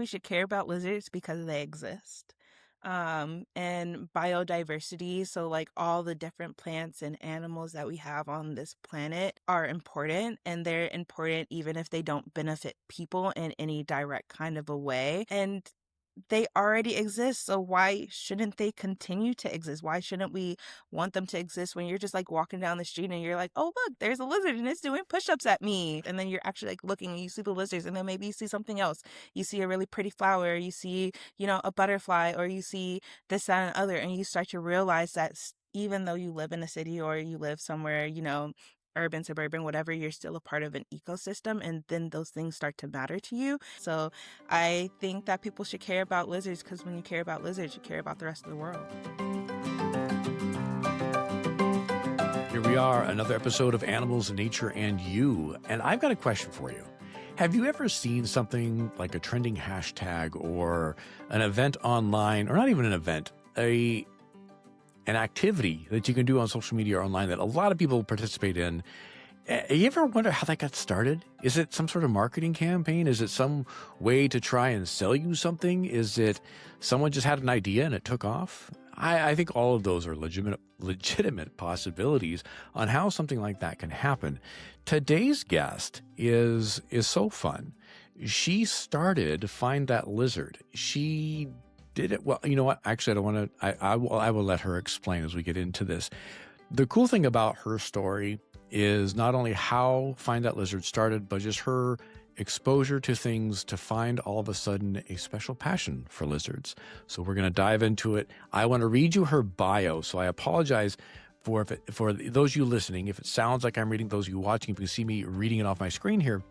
We should care about lizards because they exist. And biodiversity, so like all the different plants and animals that we have on this planet are important, and they're important even if they don't benefit people in any direct kind of a way. And they already exist, so why shouldn't they continue to exist? Why shouldn't we want them to exist when you're just like walking down the street and you're like, oh look, there's a lizard and it's doing push-ups at me, and then you're actually like looking and you see the lizards, and then maybe you see something else. You see a really pretty flower, you see, a butterfly, or you see this, that, and other, and you start to realize that even though you live in a city or you live somewhere, urban, suburban, whatever, you're still a part of an ecosystem, and then those things start to matter to you. So I think that people should care about lizards, because when you care about lizards, you care about the rest of the world. Here we are, another episode of Animals, Nature, and You. And I've got a question for you. Have you ever seen something like a trending hashtag or an event online, or not even an event, an activity that you can do on social media or online that a lot of people participate in? You ever wonder how that got started? Is it some sort of marketing campaign? Is it some way to try and sell you something? Is it someone just had an idea and it took off? I think all of those are legitimate possibilities on how something like that can happen. Today's guest is so fun. She started Find That Lizard. She did it. Well, you know what? Actually, I don't want to, I will let her explain as we get into this. The cool thing about her story is not only how Find That Lizard started, but just her exposure to things to find all of a sudden a special passion for lizards. So we're going to dive into it. I want to read you her bio. So I apologize for those of you listening. If it sounds like I'm reading, those of you watching, you can see me reading it off my screen here.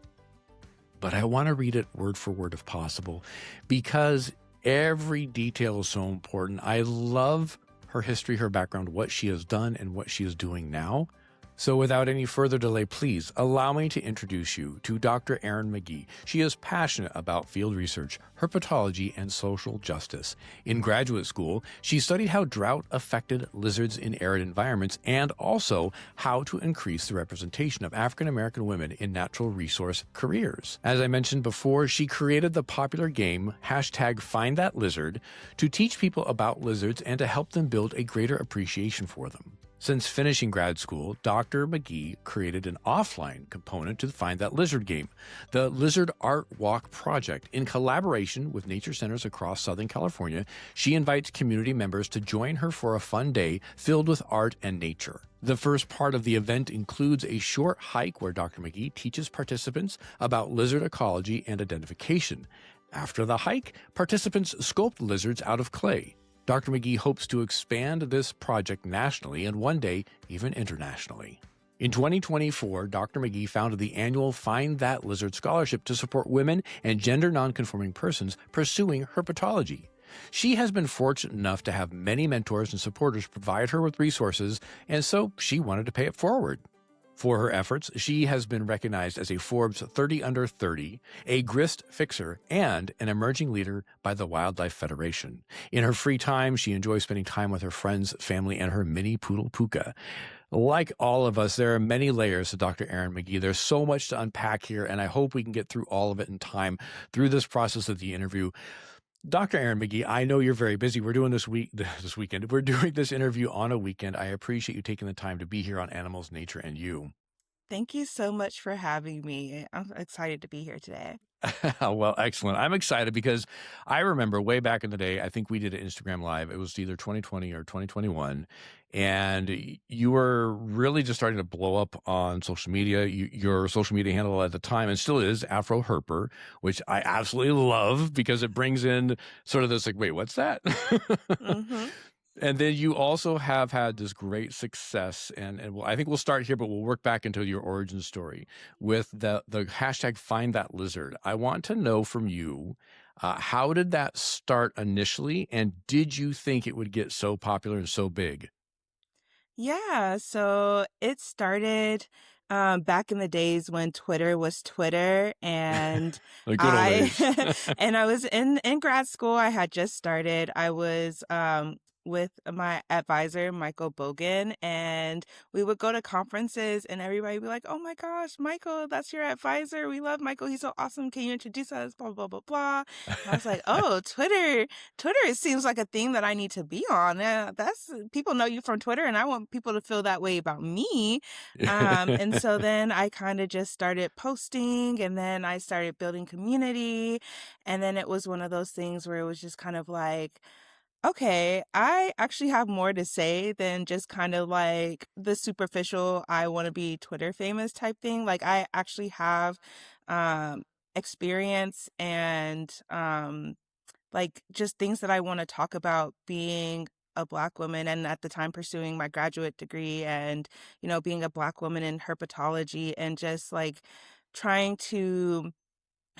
But I want to read it word for word if possible, because every detail is so important. I love her history, her background, what she has done, and what she is doing now. So without any further delay, please allow me to introduce you to Dr. Erin McGee. She is passionate about field research, herpetology, and social justice. In graduate school, she studied how drought affected lizards in arid environments, and also how to increase the representation of African American women in natural resource careers. As I mentioned before, she created the popular game #FindThatLizard to teach people about lizards and to help them build a greater appreciation for them. Since finishing grad school, Dr. McGee created an offline component to the Find That Lizard game, the Lizard Art Walk Project. In collaboration with nature centers across Southern California, she invites community members to join her for a fun day filled with art and nature. The first part of the event includes a short hike where Dr. McGee teaches participants about lizard ecology and identification. After the hike, participants sculpt lizards out of clay. Dr. McGee hopes to expand this project nationally and one day even internationally. In 2024, Dr. McGee founded the annual Find That Lizard Scholarship to support women and gender nonconforming persons pursuing herpetology. She has been fortunate enough to have many mentors and supporters provide her with resources, and so she wanted to pay it forward. For her efforts, she has been recognized as a Forbes 30 Under 30, a grist fixer, and an emerging leader by the Wildlife Federation. In her free time, she enjoys spending time with her friends, family, and her mini poodle Puka. Like all of us, there are many layers to Dr. Erin McGee. There's so much to unpack here, and I hope we can get through all of it in time through this process of the interview. Dr. Erin McGee, I know you're very busy. We're doing this weekend. We're doing this interview on a weekend. I appreciate you taking the time to be here on Animals, Nature, and You. Thank you so much for having me. I'm excited to be here today. Well, excellent. I'm excited because I remember way back in the day, I think we did an Instagram Live. It was either 2020 or 2021. And you were really just starting to blow up on social media. Your social media handle at the time, and still is, Afro Herper, which I absolutely love because it brings in sort of this like, wait, what's that? Mm-hmm. And then you also have had this great success, and I think we'll start here, but we'll work back into your origin story with the hashtag Find That Lizard. I want to know from you, how did that start initially, and did you think it would get so popular and so big? Yeah, so it started back in the days when Twitter was Twitter, and The good old I days. and I was in grad school. I had just started. I was with my advisor, Michael Bogan, and we would go to conferences and everybody would be like, "Oh my gosh, Michael, that's your advisor. We love Michael. He's so awesome. Can you introduce us?" Blah, blah, blah, blah. And I was like, "Oh, Twitter, it seems like a thing that I need to be on. That's people know you from Twitter, and I want people to feel that way about me." And so then I kind of just started posting, and then I started building community. And then it was one of those things where it was just kind of like, okay, I actually have more to say than just kind of like the superficial, I want to be Twitter famous type thing. Like, I actually have um, experience and like just things that I want to talk about being a Black woman, and at the time pursuing my graduate degree, and being a Black woman in herpetology, and just like trying to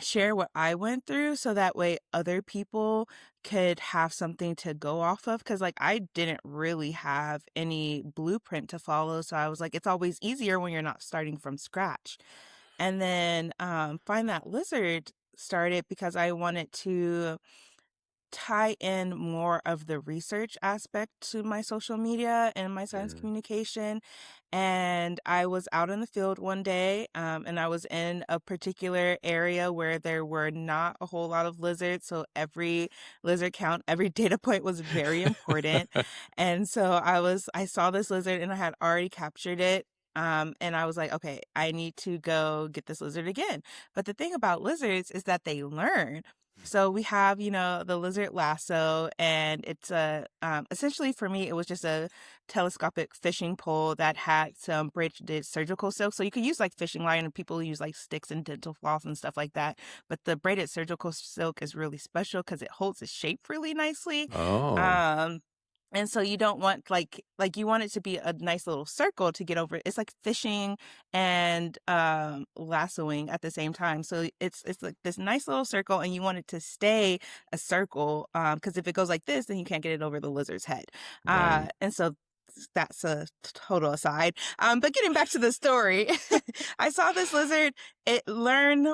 share what I went through so that way other people could have something to go off of. Cause like I didn't really have any blueprint to follow. So I was like, it's always easier when you're not starting from scratch. And then Find That Lizard started because I wanted to tie in more of the research aspect to my social media and my science Mm, communication. And I was out in the field one day, and I was in a particular area where there were not a whole lot of lizards. So every lizard count, every data point was very important. And so I saw this lizard and I had already captured it. And I was like, okay, I need to go get this lizard again. But the thing about lizards is that they learn. So we have, the lizard lasso, and it's essentially for me, it was just a telescopic fishing pole that had some braided surgical silk. So you could use like fishing line, and people use like sticks and dental floss and stuff like that. But the braided surgical silk is really special because it holds its shape really nicely. oh, Um, and so you don't want like you want it to be a nice little circle to get over it. It's like fishing and lassoing at the same time. So it's like this nice little circle, and you want it to stay a circle, because if it goes like this, then you can't get it over the lizard's head. right. And so that's a total aside. But getting back to the story, I saw this lizard. It learned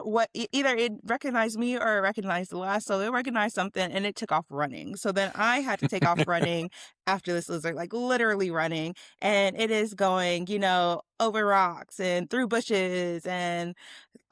either it recognized me or it recognized the lasso. It recognized something and it took off running. So then I had to take off running after this lizard, like literally running. And it is going, over rocks and through bushes and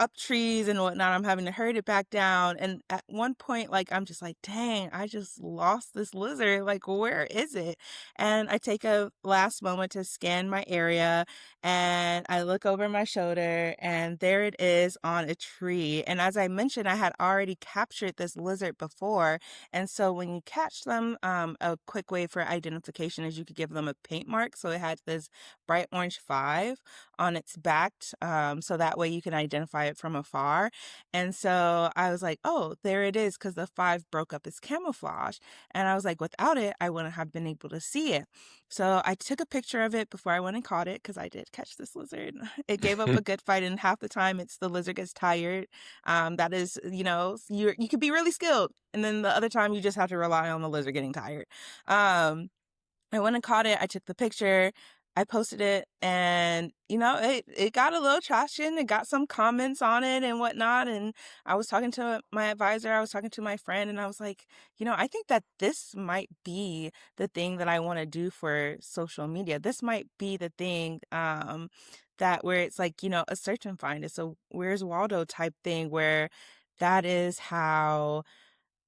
up trees and whatnot. I'm having to herd it back down. And at one point, like, I'm just like, dang, I just lost this lizard. Like, where is it? And I take a last moment to scan my area, and I look over my shoulder, and there it is on a tree. And as I mentioned, I had already captured this lizard before. And so when you catch them, a quick way for identification is you could give them a paint mark. So it had this bright orange 5 on its back, so that way you can identify it from afar. And so I was like, oh, there it is, because the 5 broke up its camouflage. And I was like, without it, I wouldn't have been able to see it. So I took a picture of it before I went and caught it, because I did catch this lizard. It gave up a good fight, and half the time it's the lizard gets tired. That is, you could be really skilled, and then the other time you just have to rely on the lizard getting tired. I went and caught it. I took the picture. I posted it, and it got a little traction. It got some comments on it and whatnot. And I was talking to my advisor, I was talking to my friend, and I was like, I think that this might be the thing that I want to do for social media. This might be the thing that where it's like, a search and find. It's a Where's Waldo type thing, where that is how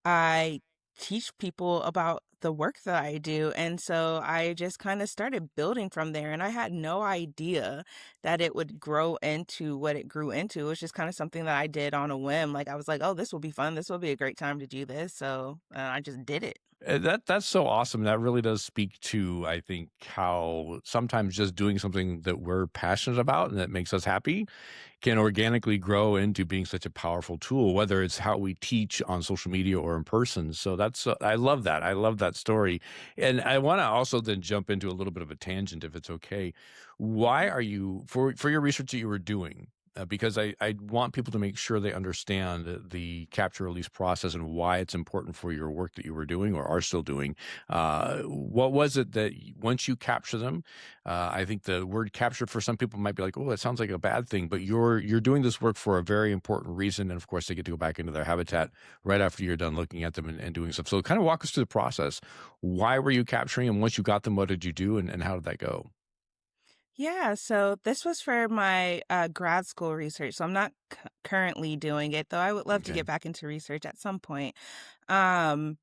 I teach people about the work that I do. And so I just kind of started building from there. And I had no idea that it would grow into what it grew into. It was just kind of something that I did on a whim. Like, I was like, oh, this will be fun. This will be a great time to do this. So I just did it. That's so awesome. That really does speak to, I think, how sometimes just doing something that we're passionate about and that makes us happy can organically grow into being such a powerful tool, whether it's how we teach on social media or in person. So that's, I love that. I love that story. And I want to also then jump into a little bit of a tangent, if it's okay. Why are you, for your research that you were doing, because I want people to make sure they understand the capture release process and why it's important for your work that you were doing or are still doing. What was it that once you capture them, I think the word capture for some people might be like, oh, that sounds like a bad thing, but you're doing this work for a very important reason. And of course, they get to go back into their habitat right after you're done looking at them and doing stuff. So kind of walk us through the process. Why were you capturing them? Once you got them, what did you do and how did that go? Yeah, so this was for my grad school research. So I'm not currently doing it, though I would love to Okay. get back into research at some point. Um,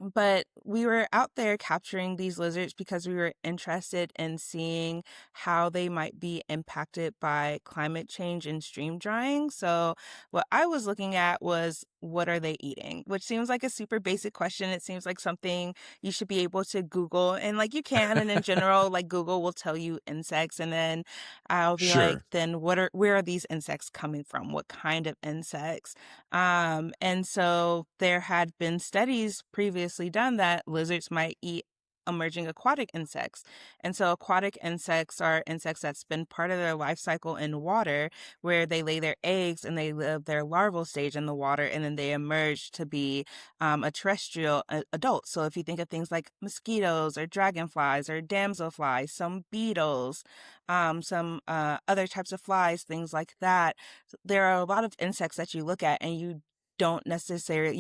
But we were out there capturing these lizards because we were interested in seeing how they might be impacted by climate change and stream drying. So, what I was looking at was what are they eating? Which seems like a super basic question. It seems like something you should be able to Google, and like you can, and in general, like Google will tell you insects, and then I'll be like, Sure. then where are these insects coming from? What kind of insects? And so there had been studies previously done that lizards might eat emerging aquatic insects. And so aquatic insects are insects that spend part of their life cycle in water where they lay their eggs and they live their larval stage in the water and then they emerge to be a terrestrial adult. So if you think of things like mosquitoes or dragonflies or damselflies, some beetles, some other types of flies, things like that, there are a lot of insects that you look at and you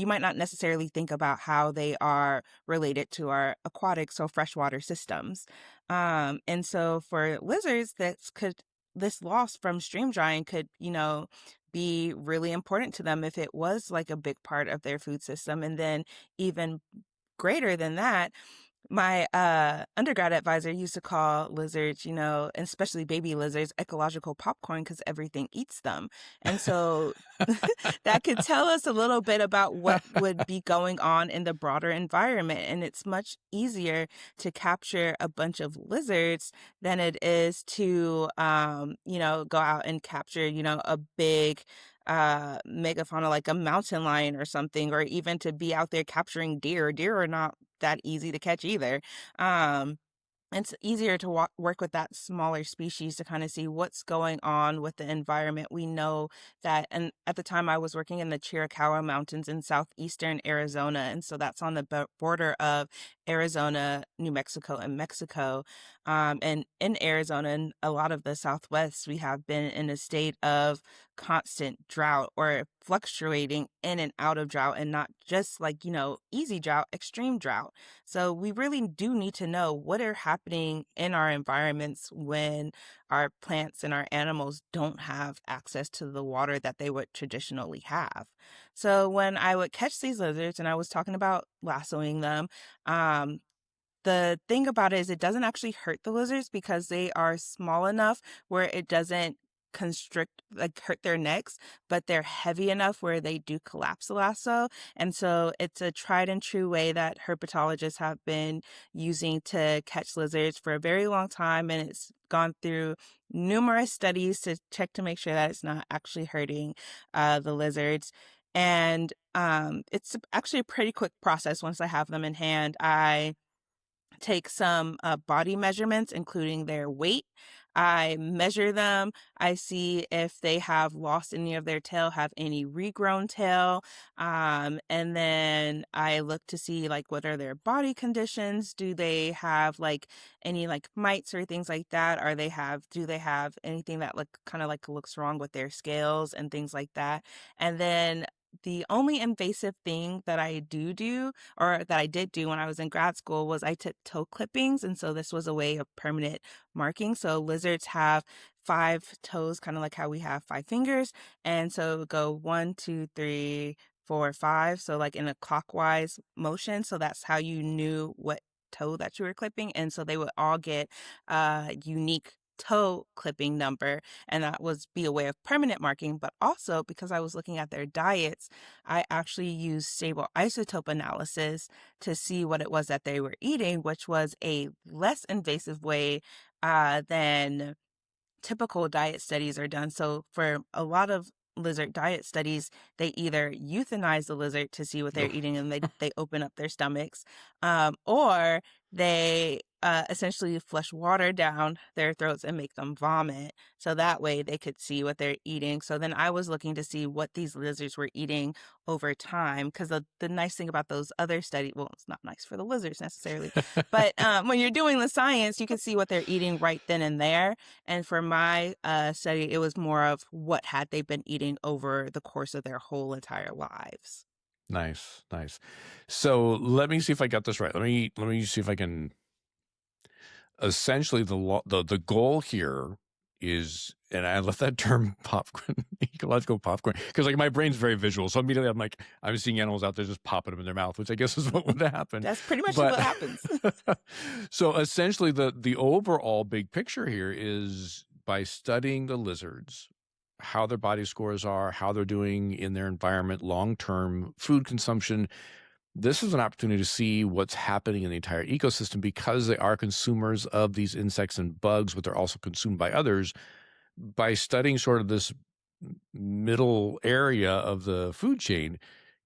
might not necessarily think about how they are related to our aquatic, so freshwater systems. And so for lizards, this loss from stream drying could, be really important to them if it was like a big part of their food system. And then even greater than that, my undergrad advisor used to call lizards, and especially baby lizards, ecological popcorn because everything eats them. And so that could tell us a little bit about what would be going on in the broader environment. And it's much easier to capture a bunch of lizards than it is to, go out and capture, a big megafauna like a mountain lion or something, or even to be out there capturing deer. Deer are not that easy to catch either. Um, it's easier to work with that smaller species to kind of see what's going on with the environment. We know that, and at the time I was working in the Chiricahua Mountains in southeastern Arizona, and so that's on the border of Arizona, New Mexico, and Mexico. And in Arizona and a lot of the Southwest, we have been in a state of constant drought or fluctuating in and out of drought, and not just like, easy drought, extreme drought. So we really do need to know what are happening in our environments when our plants and our animals don't have access to the water that they would traditionally have. So when I would catch these lizards and I was talking about lassoing them, um, the thing about it is it doesn't actually hurt the lizards because they are small enough where it doesn't constrict, like hurt their necks, but they're heavy enough where they do collapse the lasso. And so it's a tried and true way that herpetologists have been using to catch lizards for a very long time. And it's gone through numerous studies to check to make sure that it's not actually hurting the lizards. And it's actually a pretty quick process once I have them in hand. I take some body measurements, including their weight. I measure them. I see if they have lost any of their tail, have any regrown tail. And then I look to see like what are their body conditions? Do they have like any like mites or things like that? Do they have anything that look kind of like looks wrong with their scales and things like that? And then the only invasive thing that or that I did do when I was in grad school was I took toe clippings. And so this was a way of permanent marking. So lizards have 5 toes, kind of like how we have 5 fingers. And so it would go 1, 2, 3, 4, 5. So like in a clockwise motion. So that's how you knew what toe that you were clipping. And so they would all get a unique toe clipping number, and that was be a way of permanent marking. But also because I was looking at their diets, I actually used stable isotope analysis to see what it was that they were eating, which was a less invasive way than typical diet studies are done. So for a lot of lizard diet studies, they either euthanize the lizard to see what they're Oof. eating and they open up their stomachs, or they essentially flush water down their throats and make them vomit. So that way they could see what they're eating. So then I was looking to see what these lizards were eating over time. Because the nice thing about those other studies, well, it's not nice for the lizards necessarily, but when you're doing the science, you can see what they're eating right then and there. And for my study, it was more of what had they been eating over the course of their whole entire lives. Nice, nice. So let me see if I got this right. Let me see if I can essentially the goal here is, and I left that term popcorn, ecological popcorn, because like my brain's very visual. So immediately I'm like, I'm seeing animals out there just popping them in their mouth, which I guess is what would happen. That's pretty much But what happens. so essentially the overall big picture here is by studying the lizards, how their body scores are, how they're doing in their environment, long-term food consumption, this is an opportunity to see what's happening in the entire ecosystem because they are consumers of these insects and bugs, but they're also consumed by others. By studying sort of this middle area of the food chain,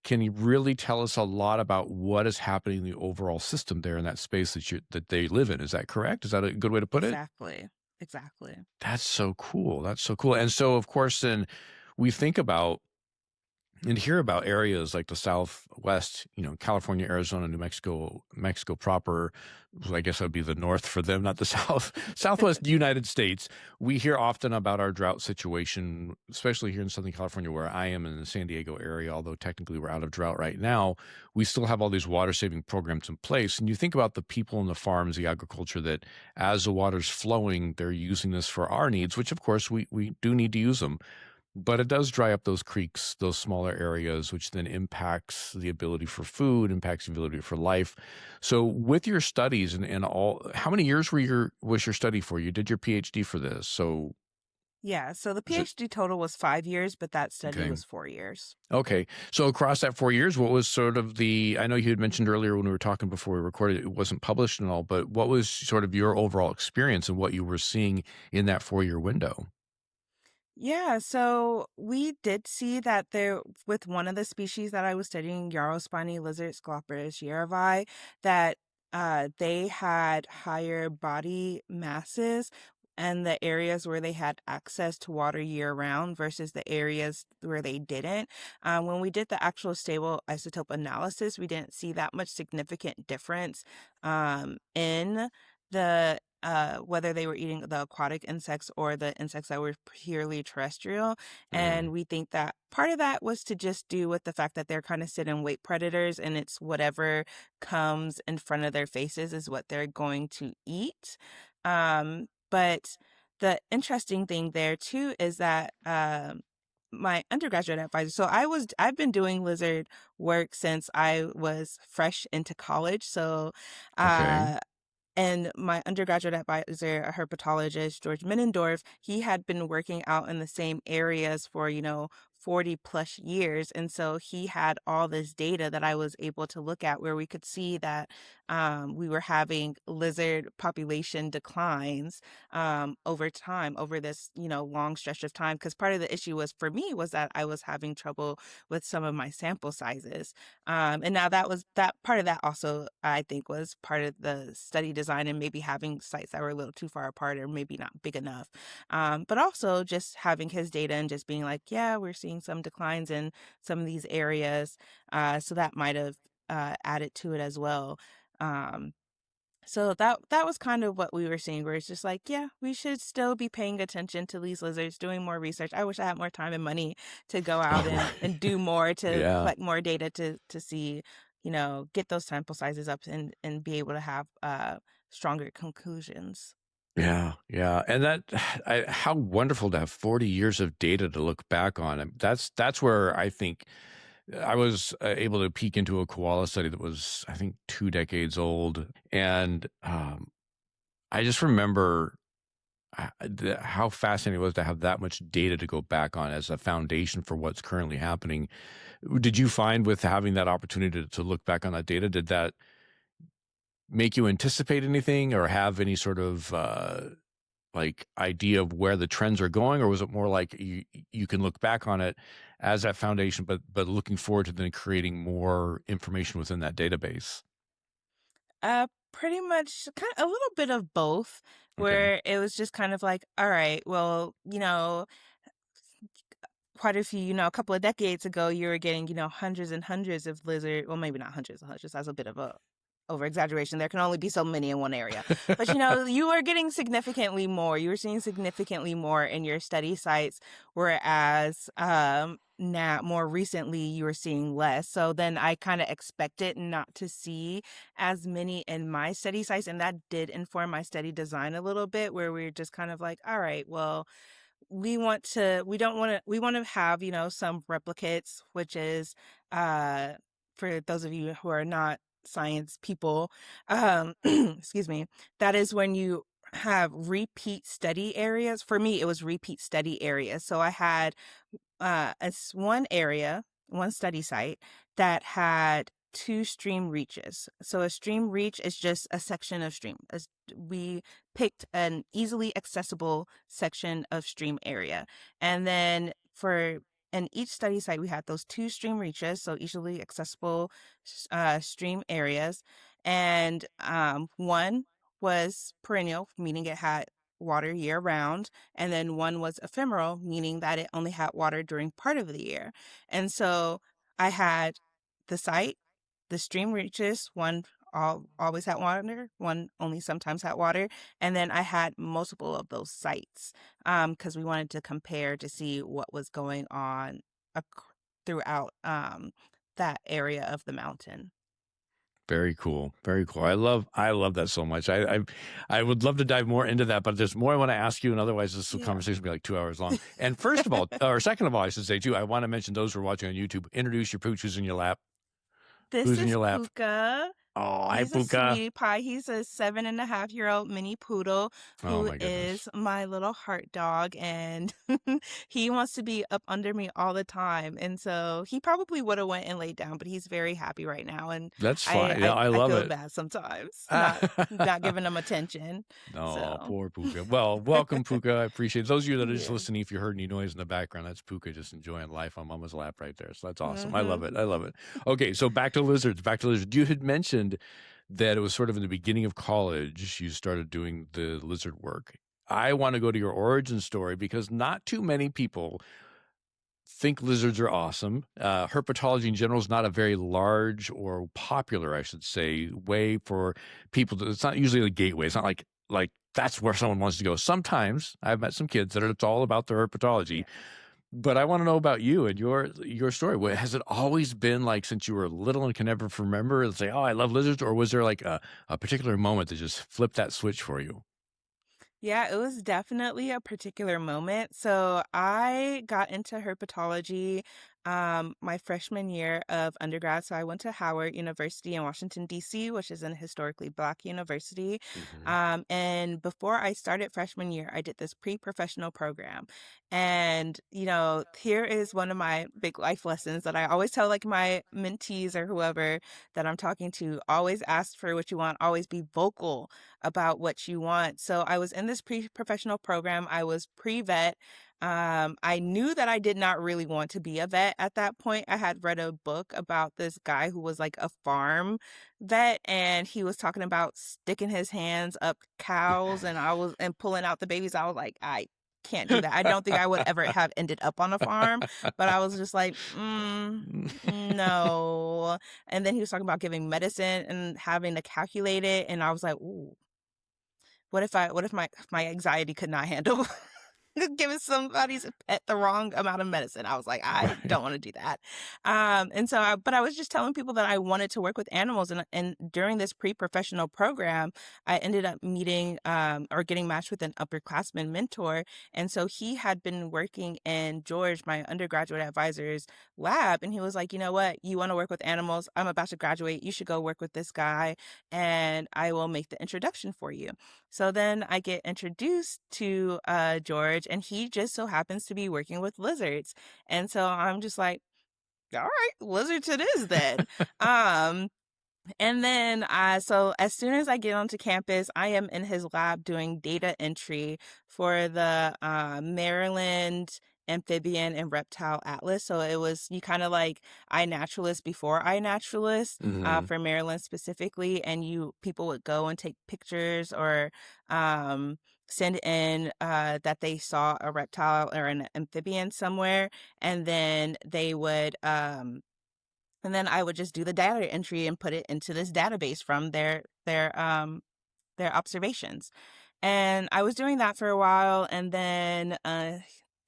can you really tell us a lot about what is happening in the overall system there in that space that they live in? Is that correct? Is that a good way to put it? Exactly. Exactly. That's so cool. That's so cool. And so, of course, then we think about and hear about areas like the Southwest, California, Arizona, New Mexico, Mexico proper. I guess that would be the North for them, not the South. Southwest United States. We hear often about our drought situation, especially here in Southern California, where I am in the San Diego area. Although technically we're out of drought right now, we still have all these water saving programs in place. And you think about the people in the farms, the agriculture that, as the water's flowing, they're using this for our needs, which of course we do need to use them. But it does dry up those creeks, those smaller areas, which then impacts the ability for food, impacts the ability for life. So with your studies and all, how many years was your study for? You did your PhD for this. So Yeah, so the is it PhD total was 5 years, but that study okay? was 4 years. Okay. So across that 4 years, what was sort of I know you had mentioned earlier when we were talking before we recorded, it wasn't published and all, but what was sort of your overall experience and what you were seeing in that 4 year window? Yeah, so we did see that there, with one of the species that I was studying, yarrow spiny lizard Scloperis yerovi, that they had higher body masses and the areas where they had access to water year round versus the areas where they didn't. When we did the actual stable isotope analysis, we didn't see that much significant difference in the whether they were eating the aquatic insects or the insects that were purely terrestrial. And Mm, we think that part of that was to just do with the fact that they're kind of sit and wait predators, and it's whatever comes in front of their faces is what they're going to eat. But the interesting thing there too is that my undergraduate advisor, so I've been doing lizard work since I was fresh into college. So okay. uh and my undergraduate advisor, a herpetologist, George Minnendorf, he had been working out in the same areas for, 40 plus years. And so he had all this data that I was able to look at where we could see that we were having lizard population declines over time, over this, long stretch of time. Because part of the issue was for me was that I was having trouble with some of my sample sizes. And now that part of that also, I think, was part of the study design and maybe having sites that were a little too far apart or maybe not big enough. But also just having his data and just being like, yeah, we're seeing some declines in some of these areas. So that might have added to it as well. Um, so that was kind of what we were seeing, where it's just like, yeah, we should still be paying attention to these lizards, doing more research. I wish I had more time and money to go out Oh, and do more, to yeah. collect more data to see, get those sample sizes up and be able to have stronger conclusions. Yeah, yeah, and how wonderful to have 40 years of data to look back on. And that's where I think I was able to peek into a koala study that was, I think, 2 decades old, and I just remember how fascinating it was to have that much data to go back on as a foundation for what's currently happening. Did you find with having that opportunity to look back on that data, did that make you anticipate anything or have any sort of like idea of where the trends are going, or was it more like you can look back on it as that foundation, but looking forward to then creating more information within that database? Pretty much kind of a little bit of both, Okay. where it was just kind of like, all right, well, quite a few, a couple of decades ago, you were getting, hundreds and hundreds of lizard, well, maybe not hundreds and hundreds, that's a bit of a over exaggeration. There can only be so many in one area. But you are getting significantly more. You were seeing significantly more in your study sites, whereas now more recently you were seeing less. So then I kind of expected not to see as many in my study sites, and that did inform my study design a little bit, where we are just kind of like, all right, well, we want to have, some replicates, which is, uh, for those of you who are not science people, excuse me, that is when you have repeat study areas. For me, it was repeat study areas. So I had it's one area, one study site that had two stream reaches. So a stream reach is just a section of stream. We picked an easily accessible section of stream area. And then in each study site, we had those two stream reaches, so easily accessible stream areas. And one was perennial, meaning it had water year round, and then one was ephemeral, meaning that it only had water during part of the year. And so I had the site, the stream reaches, one always had water, one only sometimes had water, and then I had multiple of those sites because we wanted to compare to see what was going on ac- throughout that area of the mountain. Very cool. Very cool. I love that so much. I would love to dive more into that, but there's more I want to ask you, and otherwise this Yeah. conversation will be like 2 hours long. And first of all, or second of all, I should say too, I want to mention those who are watching on YouTube. Introduce your pooch who's in your lap. This Who's in is your lap? Puka. Oh, hi He's a Puka. sweetie pie. He's a 7.5-year-old mini poodle Oh who my goodness. is my little heart dog, and he wants to be up under me all the time. And so he probably would have went and laid down, but he's very happy right now, and That's I fine. Yeah, I, I I love feel it. bad sometimes not giving him attention. No, So poor Puka. Well, welcome, Puka. I appreciate it. Those of you that are just yeah. listening, if you heard any noise in the background, that's Puka just enjoying life on Mama's lap right there. So that's awesome. I love hmm it. I love it. Okay, so back to lizards. Back to lizards. You had mentioned that it was sort of in the beginning of college you started doing the lizard work. I want to go to your origin story because not too many people think lizards are awesome. Herpetology in general is not a very large or popular, I should say, way for people to, it's not usually a gateway. It's not like that's where someone wants to go. Sometimes I've met some kids that it's all about their herpetology. Yeah. But I want to know about you and your story. Has it always been like since you were little and can never remember and say, "Oh, I love lizards," or was there like a particular moment that just flipped that switch for you? Yeah, it was definitely a particular moment. So I got into herpetology my freshman year of undergrad. So I went to Howard University in Washington, D.C., which is an historically Black university. Hmm. And before I started freshman year, I did this pre-professional program. And, here is one of my big life lessons that I always tell like my mentees or whoever that I'm talking to, always ask for what you want, always be vocal about what you want. So I was in this pre-professional program. I was pre-vet. I knew that I did not really want to be a vet at that point. I had read a book about this guy who was like a farm vet, and he was talking about sticking his hands up cows, and pulling out the babies. I was like, I can't do that. I don't think I would ever have ended up on a farm, but I was just like, no. And then he was talking about giving medicine and having to calculate it, and I was like, ooh, what if my anxiety could not handle giving somebody's pet the wrong amount of medicine? I was like, I Right. don't want to do that. But I was just telling people that I wanted to work with animals, and during this pre-professional program, I ended up meeting or getting matched with an upperclassman mentor, and so he had been working in George, my undergraduate advisor's lab, and he was like, you know what, you want to work with animals? I'm about to graduate. You should go work with this guy, and I will make the introduction for you. So then I get introduced to George, and he just so happens to be working with lizards. And so I'm just like, all right, lizards it is then. Um, and then, so as soon as I get onto campus, I am in his lab doing data entry for the Maryland amphibian and reptile atlas. So it was you kind of like iNaturalist before iNaturalist, Hmm. for Maryland specifically, and you people would go and take pictures or um, send in that they saw a reptile or an amphibian somewhere, and then they would and then I would just do the data entry and put it into this database from their observations. And I was doing that for a while, and then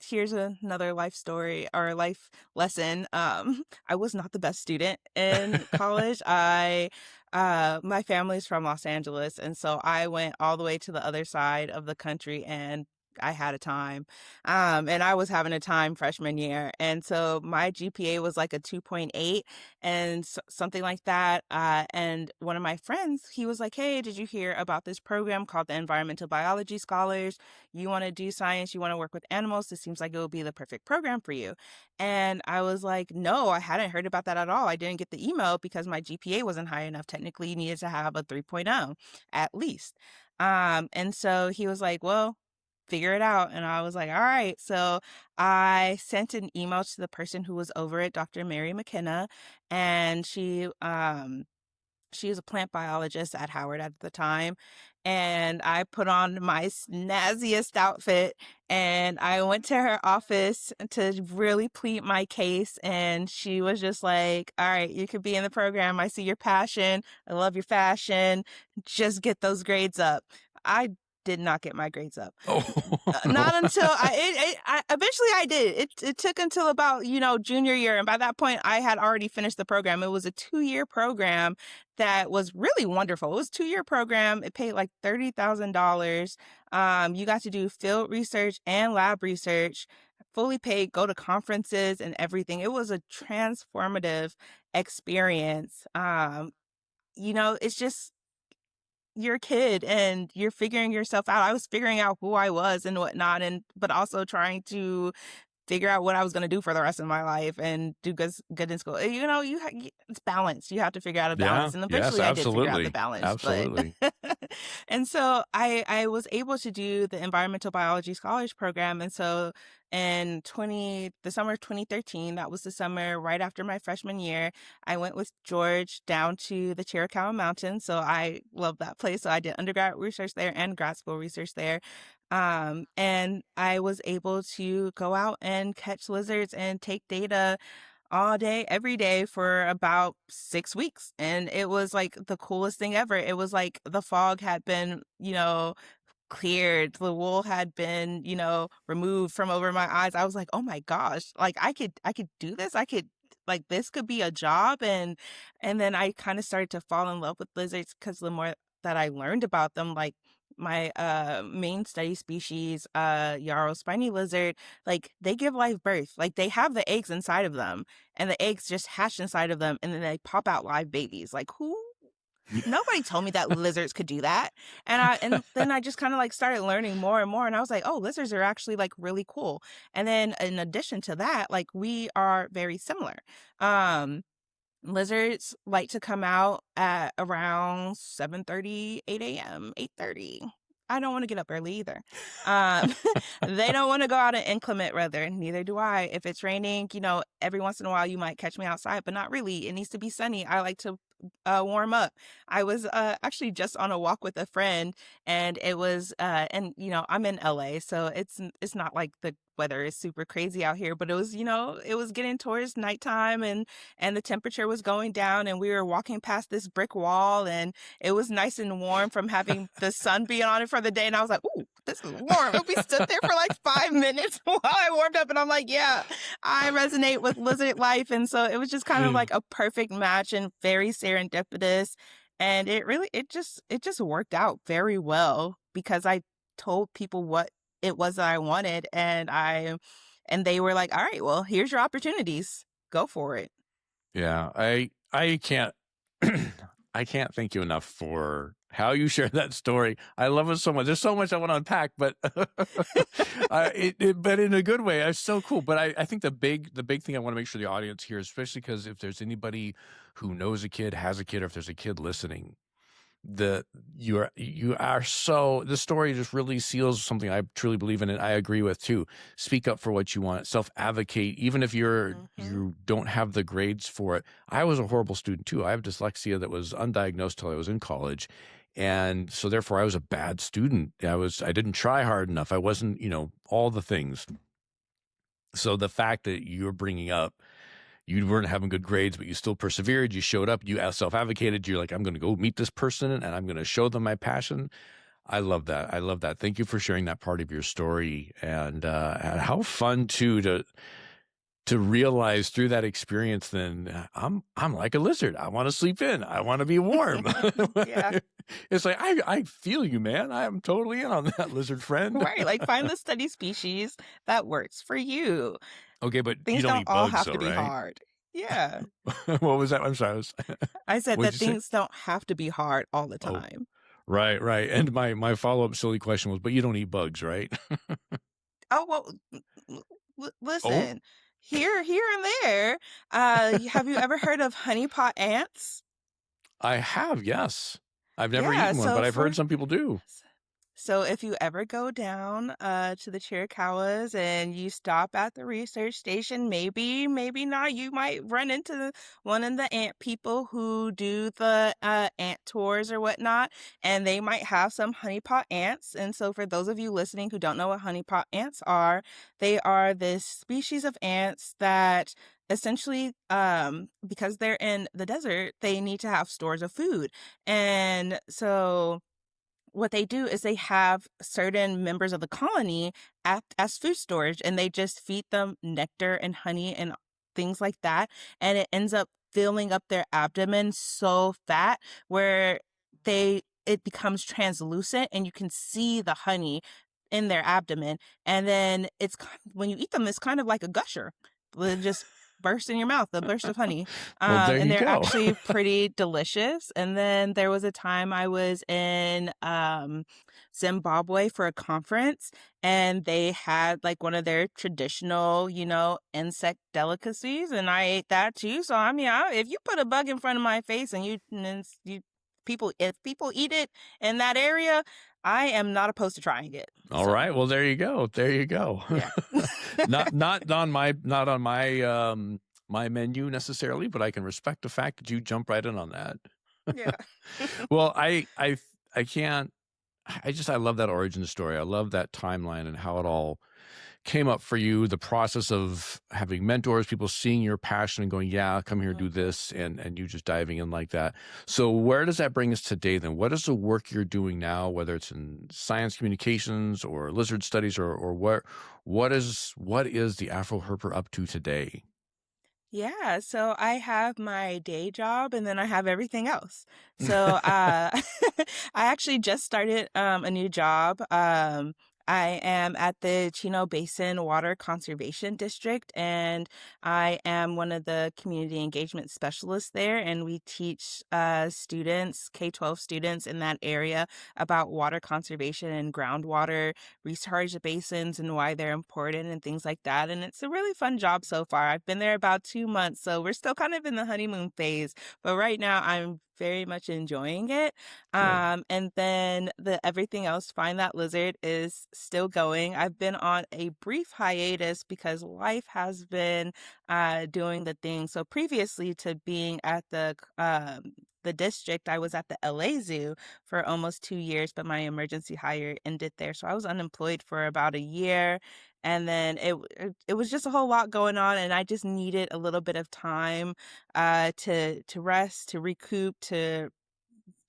here's another life story or life lesson. I was not the best student in college. I My family's from Los Angeles, and so I went all the way to the other side of the country, and I had a time. And I was having a time freshman year. And so my GPA was like a 2.8 and something like that. And one of my friends, he was like, "Hey, did you hear about this program called the Environmental Biology Scholars? You want to do science, you want to work with animals. This seems like it will be the perfect program for you." And I was like, "No, I hadn't heard about that at all. I didn't get the email because my GPA wasn't high enough. Technically, you needed to have a 3.0 at least." And so he was like, "Well, figure it out." And I was like, "All right." So I sent an email to the person who was over it, Dr. Mary McKenna, and she was a plant biologist at Howard at the time. And I put on my snazziest outfit and I went to her office to really plead my case. And she was just like, "All right, you could be in the program. I see your passion. I love your fashion. Just get those grades up." I did not get my grades up. Oh, Not no. until I eventually I did. It took until about, junior year, and by that point I had already finished the program. It was a 2-year program that was really wonderful. It was a 2-year program. It paid like $30,000. You got to do field research and lab research, fully paid, go to conferences and everything. It was a transformative experience. It's just you're a kid and you're figuring yourself out. I was figuring out who I was and whatnot, and but also trying to figure out what I was going to do for the rest of my life and do good in school. It's balance. You have to figure out a Yeah. balance, and Yes, eventually I did figure out the absolutely. balance. But Absolutely. and so I was able to do the environmental biology scholars program, and so in 20 the summer of 2013, that was the summer right after my freshman year, I went with George down to the Chiricahua Mountains. So I love that place. So I did undergrad research there and grad school research there. And I was able to go out and catch lizards and take data all day, every day for about 6 weeks. And it was like the coolest thing ever. It was like the fog had been, cleared. The wool had been, removed from over my eyes. I was like, "Oh my gosh, like I could do this. I could like this could be a job." And then I kind of started to fall in love with lizards because the more that I learned about them, like my main study species, yarrow spiny lizard, like they give live birth. Like they have the eggs inside of them and the eggs just hatch inside of them and then they pop out live babies. Like who Nobody told me that lizards could do that. And then I just kind of like started learning more and more, and I was like, "Oh, lizards are actually like really cool." And then in addition to that, like we are very similar. Um Lizards like to come out at around 7:30, 8 a.m., 8:30. I don't want to get up early either. Um, they don't want to go out in inclement weather. Neither do I. If it's raining, every once in a while you might catch me outside, but not really. It needs to be sunny. I like to warm up. I was actually just on a walk with a friend, and it was, and I'm in LA, so it's not like the weather is super crazy out here, but it was getting towards nighttime, and the temperature was going down, and we were walking past this brick wall, and it was nice and warm from having the sun being on it for the day. And I was like, "Ooh, this is warm." And we stood there for like 5 minutes while I warmed up. And I'm like, "Yeah, I resonate with lizard life." And so it was just kind of like a perfect match and very serendipitous. And it just worked out very well because I told people what it was that I wanted. And they were like, "All right, well, here's your opportunities. Go for it." Yeah, I can't I can't thank you enough for how you shared that story. I love it so much. There's so much I want to unpack, but but in a good way. It's so cool. But I think the big thing I want to make sure the audience hears, especially because if there's anybody who knows a kid, has a kid, or if there's a kid listening, the you are so the story just really seals something I truly believe in, and I agree with too. Speak up for what you want, self-advocate, even if Hmm. you don't have the grades for it. I was a horrible student too. I have dyslexia that was undiagnosed till I was in college. And so therefore I was a bad student. I didn't try hard enough. I wasn't, all the things. So the fact that you're bringing up you weren't having good grades, but you still persevered. You showed up. You self-advocated. You're like, I'm going to go meet this person and I'm going to show them my passion. I love that. I love that. Thank you for sharing that part of your story, and how fun too to realize through that experience. Then I'm like a lizard. I want to sleep in. I want to be warm. Yeah. It's like I feel you, man. I am totally in on that, lizard friend. Right. Like find the study species that works for you. Okay, but you Things don't don't eat all bugs, have though, to be right? hard. Yeah. What was that? I'm sorry. I said What'd that you say? things don't have to be hard all the Oh. time. Right, right, and my follow-up silly question was, "But you don't eat bugs, right?" Oh, well, Oh, listen, here and there. Have you ever heard of honeypot ants? I have, yes. I've never Yeah, eaten one, so but I've heard for some people do. So if you ever go down to the Chiricahuas and you stop at the research station, maybe not, you might run into one of the ant people who do the ant tours or whatnot, and they might have some honeypot ants. And so for those of you listening who don't know what honeypot ants are, they are this species of ants that essentially because they're in the desert, they need to have stores of food. And so what they do is they have certain members of the colony act as food storage and they just feed them nectar and honey and things like that. And it ends up filling up their abdomen so fat where it becomes translucent and you can see the honey in their abdomen. And then when you eat them, it's kind of like a gusher. It just bursts in your mouth, the burst of honey. Well, there And you they're go. actually pretty delicious. And then there was a time I was in Zimbabwe for a conference, and they had like one of their traditional, insect delicacies, and I ate that too. So I mean, if you put a bug in front of my face and if people eat it in that area, I am not opposed to trying it. So Alright, well, there you go, there you go. yeah. Not on my menu necessarily, but I can respect the fact that you jump right in on that. Yeah. Well, I can't I love that origin story. I love that timeline and how it all came up for you, the process of having mentors, people seeing your passion and going, "Yeah, come here, do Mhm. this," and you just diving in like that. So where does that bring us today then? What is the work you're doing now, whether it's in science communications or lizard studies or what is the Afro Herper up to today? Yeah, so I have my day job and then I have everything else. So I actually just started a new job. I am at the Chino Basin Water Conservation District, and I am one of the community engagement specialists there. And we teach students, K-12 students in that area, about water conservation and groundwater recharge basins and why they're important and things like that. And it's a really fun job so far. I've been there about 2 months, so we're still kind of in the honeymoon phase, but right now I'm very much enjoying it. Good. And then the everything else, Find That Lizard, is still going. I've been on a brief hiatus because life has been doing the thing. So previously to being at the district, I was at the LA Zoo for almost 2 years, but my emergency hire ended there. So I was unemployed for about a year. And then it was just a whole lot going on, and I just needed a little bit of time to rest, to recoup, to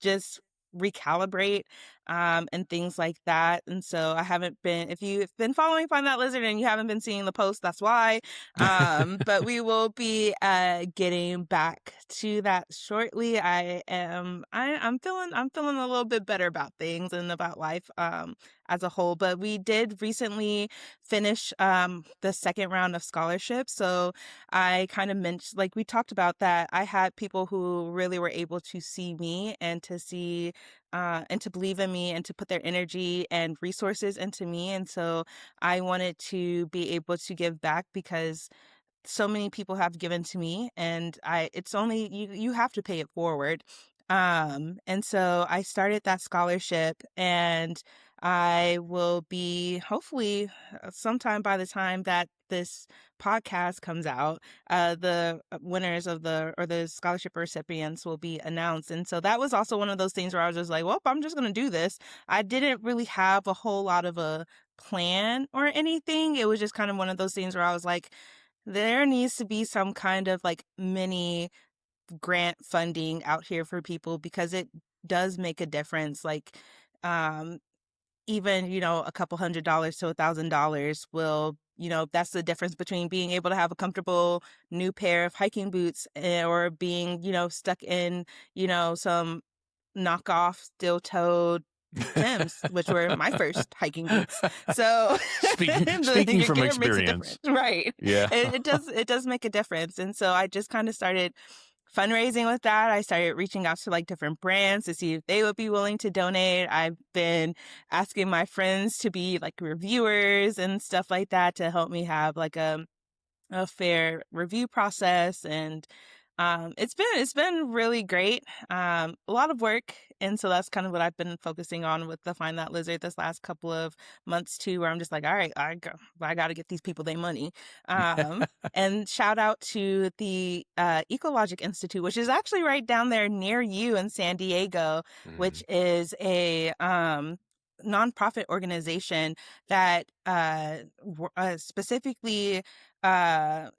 just recalibrate and things like that. And so I haven't been, if you've been following Find That Lizard and you haven't been seeing the post, that's why. But we will be getting back to that shortly. I'm feeling a little bit better about things and about life as a whole. But we did recently finish the second round of scholarships. So I kind of mentioned, like we talked about that, I had people who really were able to see me and to see and to believe in me and to put their energy and resources into me. And so I wanted to be able to give back because so many people have given to me, and it's only you have to pay it forward. And so I started that scholarship, and I will be hopefully sometime by the time that this podcast comes out, the winners of the scholarship recipients will be announced. And so that was also one of those things where I was just like, well, I'm just going to do this. I didn't really have a whole lot of a plan or anything. It was just kind of one of those things where I was like, there needs to be some kind of like mini grant funding out here for people because it does make a difference. Like, um, even, a couple $100 to $1,000 will, that's the difference between being able to have a comfortable new pair of hiking boots or being, stuck in, some knockoff steel-toed Tim's, which were my first hiking boots. So Speaking your from gear makes a difference, experience. right? Yeah. It does make a difference, and so I just kind of started fundraising with that. I started reaching out to like different brands to see if they would be willing to donate. I've been asking my friends to be like reviewers and stuff like that to help me have like a fair review process. And it's been really great. A lot of work, and so that's kind of what I've been focusing on with the Find That Lizard this last couple of months too, where I'm just like, all right, I got to get these people their money. And shout out to the Ecologic Institute, which is actually right down there near you in San Diego, which Mhm. is a nonprofit organization that specifically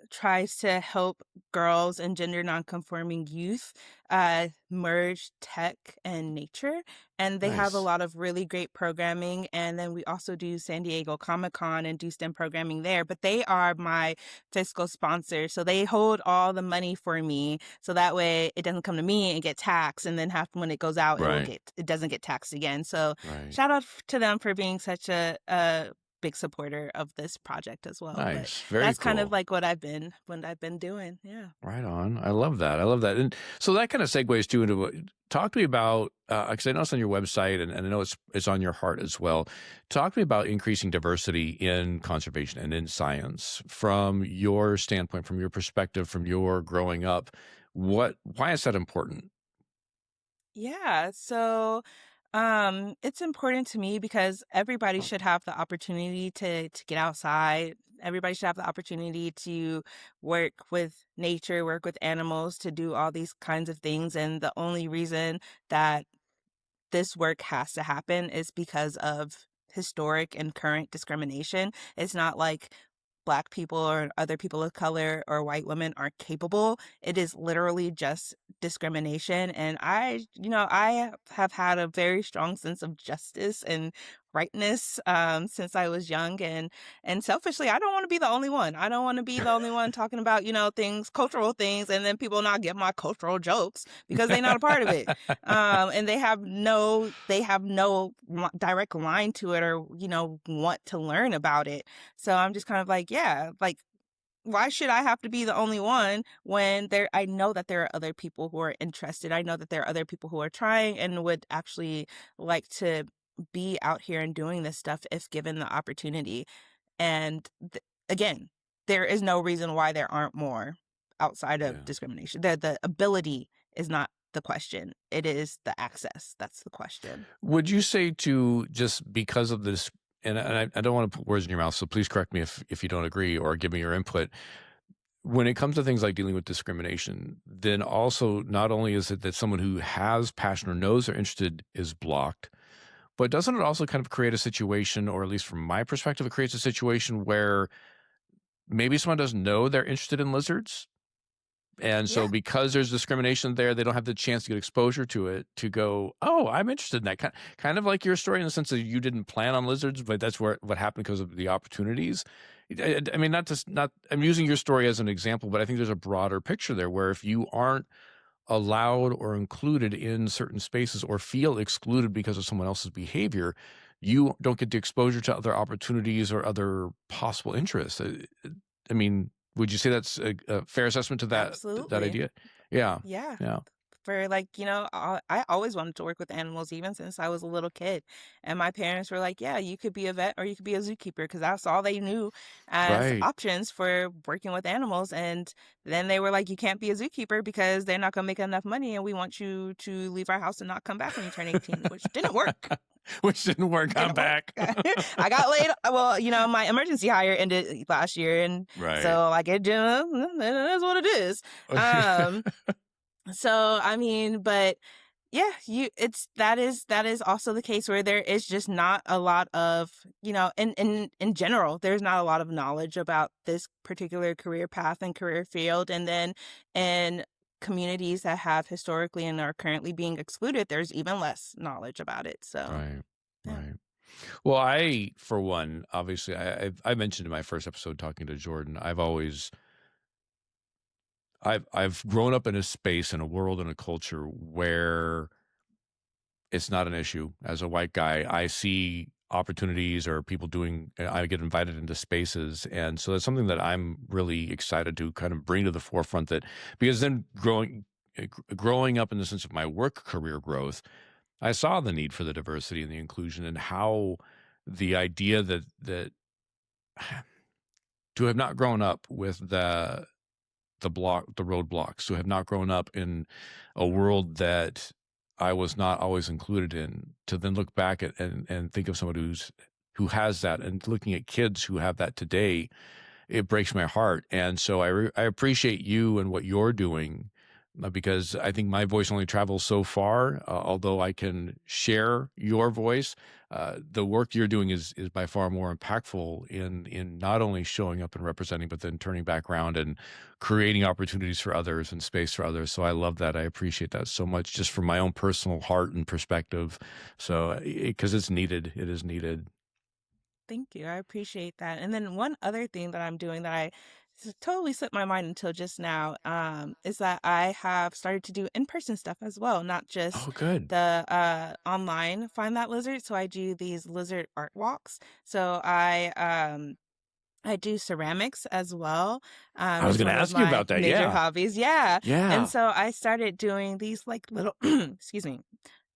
tries to help girls and gender nonconforming youth merge tech and nature. And they have a Nice. lot of really great programming. And then we also do San Diego Comic-Con and do STEM programming there. But they are my fiscal sponsor. So they hold all the money for me. So that way it doesn't come to me and get taxed. And then when it goes out, Right. it doesn't get taxed again. So Right. shout out to them for being such a big supporter of this project as well. But Nice. Very that's kind of cool. like what I've been doing. Yeah. Right on. I love that. I love that. And so that kind of segues too into talk to me about, because I know it's on your website and I know it's on your heart as well. Talk to me about increasing diversity in conservation and in science from your standpoint, from your perspective, from your growing up. Why is that important? Yeah. So it's important to me because everybody should have the opportunity to get outside. Everybody should have the opportunity to work with nature, work with animals, to do all these kinds of things. And the only reason that this work has to happen is because of historic and current discrimination. It's not like Black people or other people of color or white women aren't capable. It is literally just discrimination. And I have had a very strong sense of justice and rightness since I was young. And selfishly, I don't want to be the only one. I don't want to be the only one talking about, things, cultural things, and then people not get my cultural jokes because they're not a part of it. And they have no direct line to it or, want to learn about it. So I'm just kind of like, yeah, like, why should I have to be the only one when I know that there are other people who are interested. I know that there are other people who are trying and would actually like to be out here and doing this stuff if given the opportunity. And again, there is no reason why there aren't more outside of Yeah. discrimination. The ability is not the question. It is the access. That's the question. Would you say to just because of this, and I don't want to put words in your mouth, so please correct me if you don't agree or give me your input. When it comes to things like dealing with discrimination, then also not only is it that someone who has passion or knows they're interested is blocked, but doesn't it also kind of create a situation, or at least from my perspective, it creates a situation where maybe someone doesn't know they're interested in lizards, and so Yeah. because there's discrimination there, they don't have the chance to get exposure to it to go, oh, I'm interested in that. Kind of like your story in the sense that you didn't plan on lizards, but that's what happened because of the opportunities. I mean, I'm using your story as an example, but I think there's a broader picture there where if you aren't allowed or included in certain spaces or feel excluded because of someone else's behavior, you don't get the exposure to other opportunities or other possible interests. I mean, would you say that's a fair assessment to that Absolutely. idea? Yeah. Yeah. Yeah. for like, I always wanted to work with animals even since I was a little kid. And my parents were like, yeah, you could be a vet or you could be a zookeeper because that's all they knew as Right. options for working with animals. And then they were like, you can't be a zookeeper because they're not going to make enough money and we want you to leave our house and not come back when you turn 18, which didn't work. Which didn't work. I'm Didn't work. back. I got laid. Well, my emergency hire ended last year, and Right. so like it is what it is. Um, so I mean, but yeah, that is also the case where there is just not a lot of, in general, there's not a lot of knowledge about this particular career path and career field, and then in communities that have historically and are currently being excluded, there's even less knowledge about it. So Right. yeah. Right. Well, I, for one, obviously, I mentioned in my first episode talking to Jordan, I've grown up in a space, in a world, in a culture where it's not an issue. As a white guy, I see opportunities or people doing, I get invited into spaces. And so that's something that I'm really excited to kind of bring to the forefront, that because then growing up in the sense of my work career growth, I saw the need for the diversity and the inclusion, and how the idea that to have not grown up with the roadblocks, to have not grown up in a world that I was not always included in, to then look back at and think of somebody who has that, and looking at kids who have that today, it breaks my heart. And so I appreciate you and what you're doing, because I think my voice only travels so far. Although I can share your voice, the work you're doing is by far more impactful in not only showing up and representing, but then turning back around and creating opportunities for others and space for others. So I love that. I appreciate that so much, just from my own personal heart and perspective. So because it's needed, it is needed. Thank you. I appreciate that. And then one other thing that I'm doing that totally slipped my mind until just now, is that I have started to do in-person stuff as well, not just Oh, good. the online Find That Lizard. So I do these lizard art walks. So I do ceramics as well. I was It's going to one of ask you my about that. major Yeah. hobbies. Yeah. And Yeah. so I started doing these like little, excuse me,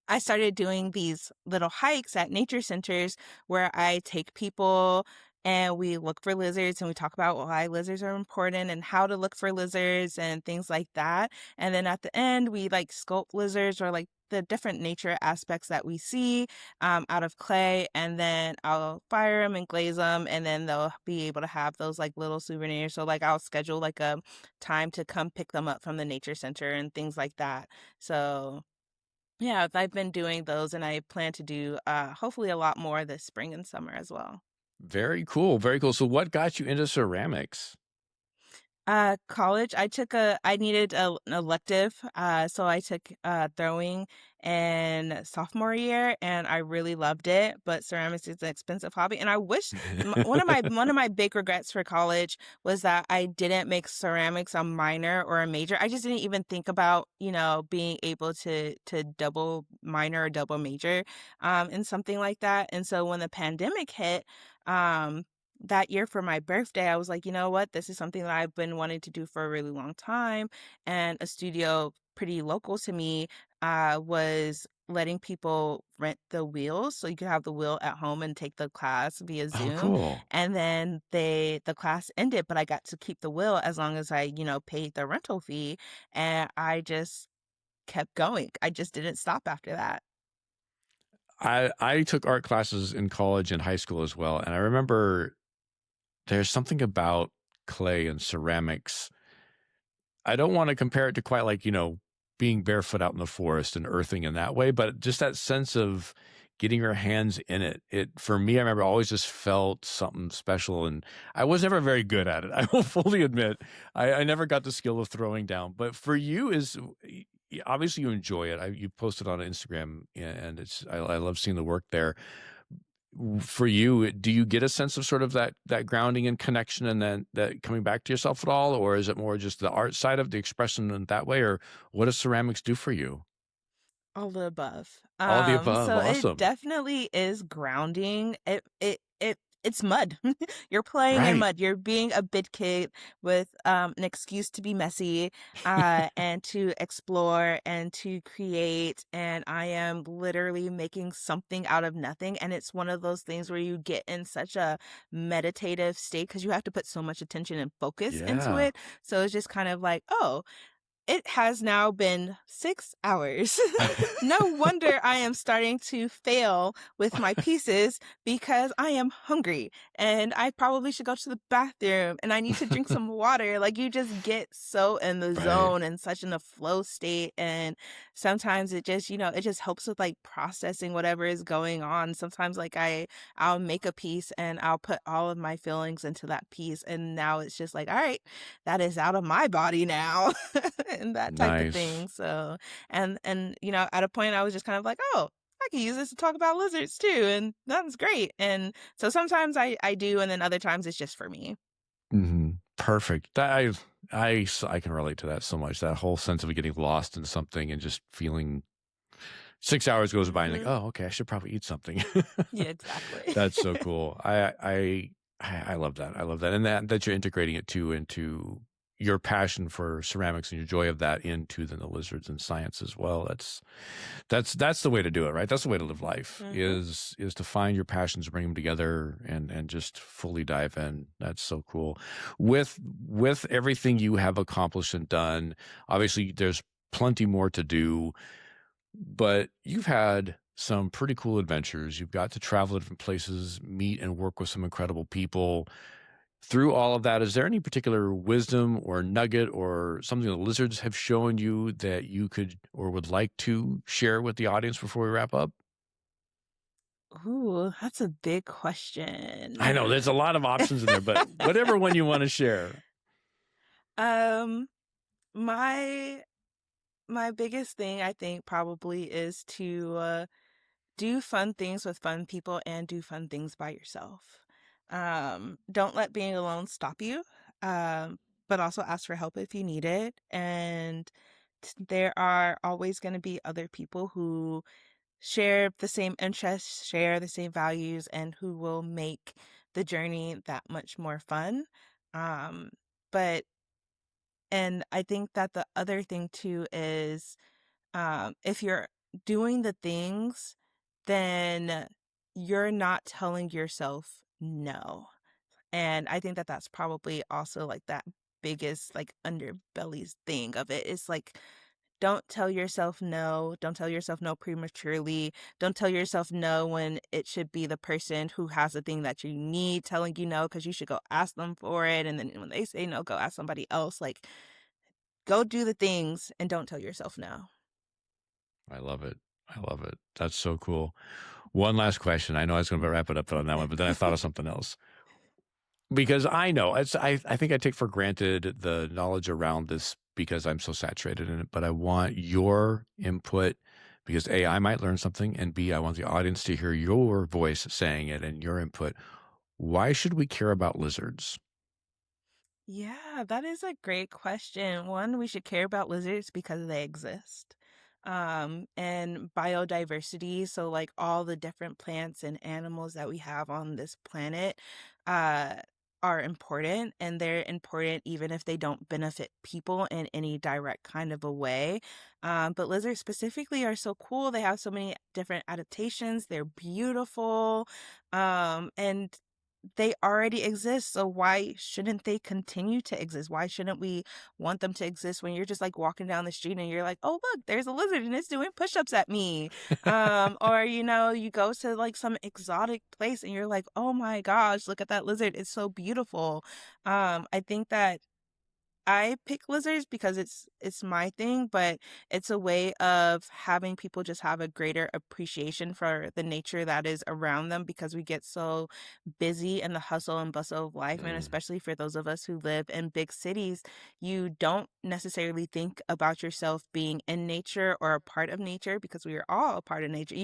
I started doing these little hikes at nature centers where I take people and we look for lizards and we talk about why lizards are important and how to look for lizards and things like that. And then at the end, we like sculpt lizards or like the different nature aspects that we see out of clay. And then I'll fire them and glaze them. And then they'll be able to have those like little souvenirs. So like I'll schedule like a time to come pick them up from the nature center and things like that. So yeah, I've been doing those and I plan to do hopefully a lot more this spring and summer as well. Very cool. Very cool. So what got you into ceramics? College, I needed an elective, so I took throwing in sophomore year, and I really loved it. But ceramics is an expensive hobby, and I wish one of my big regrets for college was that I didn't make ceramics a minor or a major. I just didn't even think about being able to double minor or double major in something like that. And so when the pandemic hit, um that year for my birthday, I was like, you know what? This is something that I've been wanting to do for a really long time. And a studio pretty local to me was letting people rent the wheels. So you could have the wheel at home and take the class via Oh, Zoom. cool. And then the class ended, but I got to keep the wheel as long as I, paid the rental fee. And I just kept going. I just didn't stop after that. I took art classes in college and high school as well. And I remember there's something about clay and ceramics. I don't want to compare it to quite like, being barefoot out in the forest and earthing in that way, but just that sense of getting your hands in it. For me, I remember, always just felt something special, and I was never very good at it. I will fully admit, I never got the skill of throwing down. But for you, obviously you enjoy it. You posted on Instagram, and I love seeing the work there. For you, do you get a sense of sort of that grounding and connection, and then that coming back to yourself at all, or is it more just the art side of the expression in that way, or what does ceramics do for you? All the above. All the above. So it Awesome. definitely is grounding. It it's mud. You're playing in Right. mud. You're being a big kid with an excuse to be messy, and to explore and to create. And I am literally making something out of nothing. And it's one of those things where you get in such a meditative state because you have to put so much attention and focus into Yeah. it. So it's just kind of like, oh, it has now been 6 hours. No wonder I am starting to fail with my pieces because I am hungry and I probably should go to the bathroom and I need to drink some water. Like, you just get so in the Right. zone and such in a flow state. And sometimes it just, it just helps with like processing whatever is going on. Sometimes like I'll make a piece and I'll put all of my feelings into that piece. And now it's just like, all right, that is out of my body now. And that type of Nice. thing. So, and at a point I was just kind of like, oh, I could use this to talk about lizards too, and that's great. And so sometimes I do, and then other times it's just for me. Perfect. I can relate to that so much. That whole sense of getting lost in something and just feeling 6 hours goes by and like, Hmm. oh, okay, I should probably eat something. Yeah, exactly. That's so cool. I love that. I love that. And that you're integrating it too into your passion for ceramics and your joy of that into the lizards and science as well. That's the way to do it, right? That's the way to live life Hmm. is to find your passions, bring them together and just fully dive in. That's so cool. With everything you have accomplished and done, obviously there's plenty more to do, but you've had some pretty cool adventures. You've got to travel to different places, meet and work with some incredible people. Through all of that, is there any particular wisdom or nugget or something the lizards have shown you that you could or would like to share with the audience before we wrap up? Ooh, that's a big I question. know there's a lot of options in there, but whatever one you want to share. um, my my biggest thing I think probably is to do fun things with fun people and do fun things by yourself. Don't let being alone stop you. Um, but also ask for help if you need it. And there are always going to be other people who share the same interests, share the same values, and who will make the journey that much more fun. Um, but, and I think that the other thing too is if you're doing the things, then you're not telling yourself no. And I think that that's probably also like that biggest like underbellies thing of it. It's like, don't tell yourself no. Don't tell yourself no prematurely. Don't tell yourself no when it should be the person who has the thing that you need telling you no, because you should go ask them for it. And then when they say no, go ask somebody else. Like, go do the things and don't tell yourself no. I love it. I love it. That's so cool. One last question. I know I was going to wrap it up on that one, but then I thought of something else. Because I know I think I take for granted the knowledge around this because I'm so saturated in it, but I want your input because A, I might learn something, and B, I want the audience to hear your voice saying it and your input. Why should we care about lizards? Yeah, that is a great question. One, we should care about lizards because they exist. And biodiversity, so like all the different plants and animals that we have on this planet, uh, are important, and they're important even if they don't benefit people in any direct kind of a way. But lizards specifically are so cool. They have so many different adaptations. They're beautiful. And they already exist, so why shouldn't they continue to exist? Why shouldn't we want them to exist when you're just like walking down the street and you're like, oh, look, there's a lizard and it's doing push-ups at me. Or you go to like some exotic place and you're like, oh my gosh, look at that lizard. It's so beautiful. I think that I pick lizards because it's my thing, but it's a way of having people just have a greater appreciation for the nature that is around them because we get so busy in the hustle and bustle of life. And Mm, especially for those of us who live in big cities, you don't necessarily think about yourself being in nature or a part of nature because we are all a part of nature.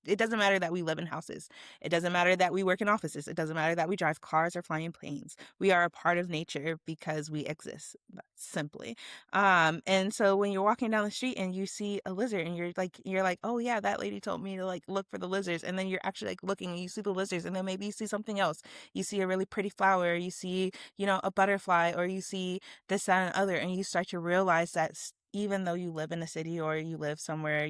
It doesn't matter that we live in houses. It doesn't matter that we work in offices. It doesn't matter that we drive cars or fly in planes. We are a part of nature because we exist. simply. And so when you're walking down the street and you see a lizard and you're like, oh yeah, that lady told me to like look for the lizards. And then you're actually like looking and you see the lizards, and then maybe you see something else. You see a really pretty flower, you see, a butterfly, or you see this, that, and other, and you start to realize that even though you live in a city or you live somewhere,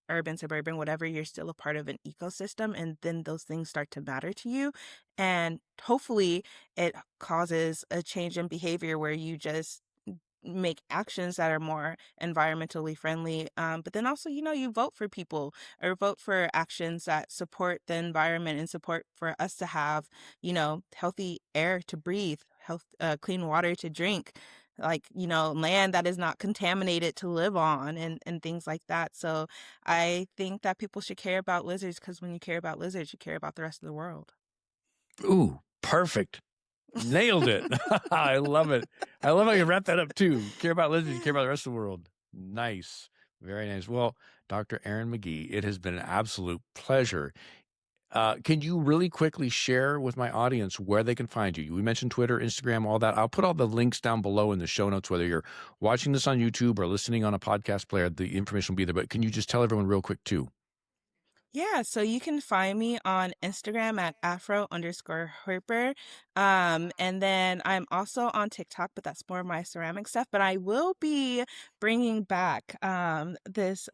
urban, suburban, whatever, you're still a part of an ecosystem, and then those things start to matter to you. And hopefully it causes a change in behavior where you just make actions that are more environmentally friendly. But then also, you vote for people or vote for actions that support the environment and support for us to have, healthy air to breathe, clean water to drink, like, land that is not contaminated to live on, and things like that. So I think that people should care about lizards, because when you care about lizards, you care about the rest of the world. Ooh, perfect. Nailed it. I love it. I love how you wrap that up too. Care about lizards, care about the rest of the world. Nice. Very nice. Well, Dr. Erin McGee, it has been an absolute pleasure. Can you really quickly share with my audience where they can find you? We mentioned Twitter, Instagram, all that. I'll put all the links down below in the show notes, whether you're watching this on YouTube or listening on a podcast player, the information will be there. But can you just tell everyone real quick too? Yeah, so you can find me on Instagram at afro_herper. And then I'm also on TikTok, but that's more of my ceramic stuff. But I will be bringing back this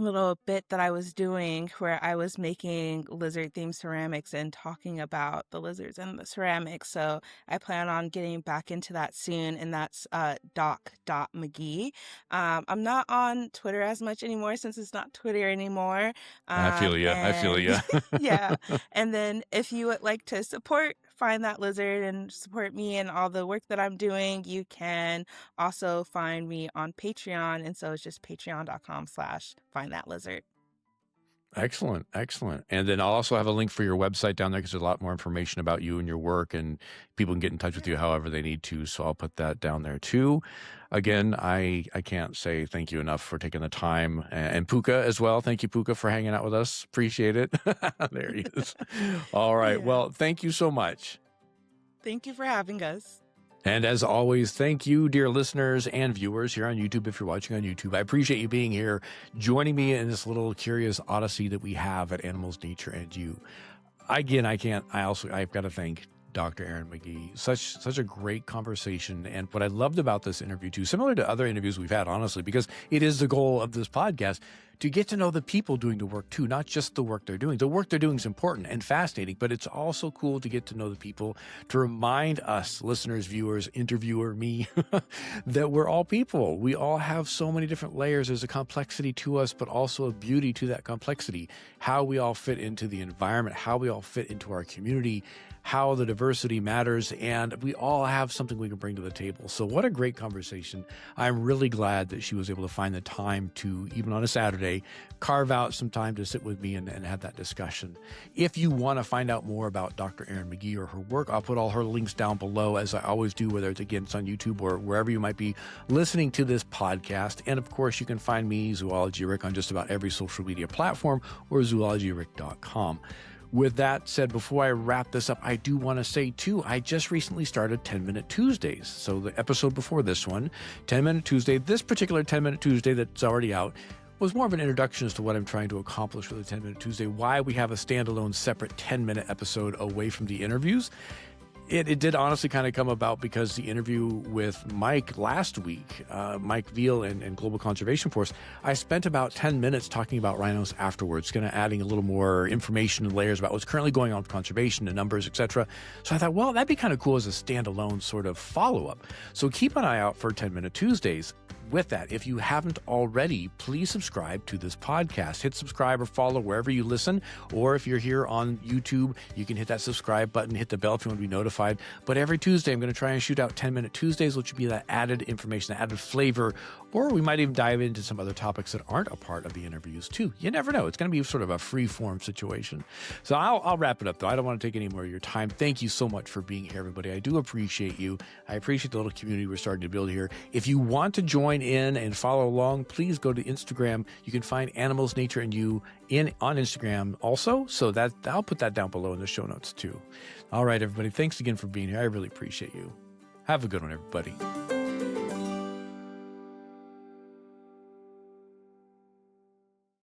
little bit that I was doing where I was making lizard themed ceramics and talking about the lizards and the ceramics. So I plan on getting back into that soon, and that's doc.mcgee. I'm not on Twitter as much anymore since it's not Twitter anymore. I feel you. I feel And you. yeah. And then if you would like to support Find That Lizard and support me and all the work that I'm doing, you can also find me on Patreon. And so it's just patreon.com/findthatlizard. Excellent. Excellent. And then I'll also have a link for your website down there because there's a lot more information about you and your work, and people can get in touch with you however they need to. So I'll put that down there too. Again, I can't say thank you enough for taking the time. And Puka as well. Thank you, Puka, for hanging out with us. Appreciate it. There he is. All right. Yeah. Well, thank you so much. Thank you for having us. And as always, thank you, dear listeners and viewers here on YouTube. If you're watching on YouTube, I appreciate you being here, joining me in this little curious odyssey that we have at Animals, Nature, and You. Again, I've got to thank Dr. Erin McGee. Such a great conversation. And what I loved about this interview too, similar to other interviews we've had, honestly, because it is the goal of this podcast, to get to know the people doing the work too, not just the work they're doing. The work they're doing is important and fascinating, but it's also cool to get to know the people, to remind us, listeners, viewers, interviewer, me, that we're all people. We all have so many different layers. There's a complexity to us, but also a beauty to that complexity. How we all fit into the environment, how we all fit into our community, how the diversity matters, and we all have something we can bring to the table. So what a great conversation. I'm really glad that she was able to find the time to, even on a Saturday, carve out some time to sit with me and have that discussion. If you want to find out more about Dr. Erin McGee or her work, I'll put all her links down below, as I always do, whether it's on YouTube or wherever you might be listening to this podcast. And of course, you can find me, Zoology Rick, on just about every social media platform, or zoologyrick.com. With that said, before I wrap this up, I do want to say, too, I just recently started 10-Minute Tuesdays. So the episode before this one, 10-Minute Tuesday, this particular 10-Minute Tuesday that's already out, was more of an introduction as to what I'm trying to accomplish with the 10-Minute Tuesday, why we have a standalone separate 10-minute episode away from the interviews. It did honestly kind of come about because the interview with Mike last week, Mike Veal and Global Conservation Force, I spent about 10 minutes talking about rhinos afterwards, kind of adding a little more information and layers about what's currently going on with conservation, the numbers, etc. So I thought, well, that'd be kind of cool as a standalone sort of follow-up. So keep an eye out for 10-Minute Tuesdays. With that, if you haven't already, please subscribe to this podcast. Hit subscribe or follow wherever you listen. Or if you're here on YouTube, you can hit that subscribe button, hit the bell if you want to be notified. But every Tuesday, I'm going to try and shoot out 10-Minute Tuesdays, which would be that added information, that added flavor Or we might even dive into some other topics that aren't a part of the interviews too. You never know. It's going to be sort of a free-form situation. So I'll wrap it up, though. I don't want to take any more of your time. Thank you so much for being here, everybody. I do appreciate you. I appreciate the little community we're starting to build here. If you want to join in and follow along, please go to Instagram. You can find Animals, Nature, and You on Instagram also. So that I'll put that down below in the show notes too. All right, everybody. Thanks again for being here. I really appreciate you. Have a good one, everybody.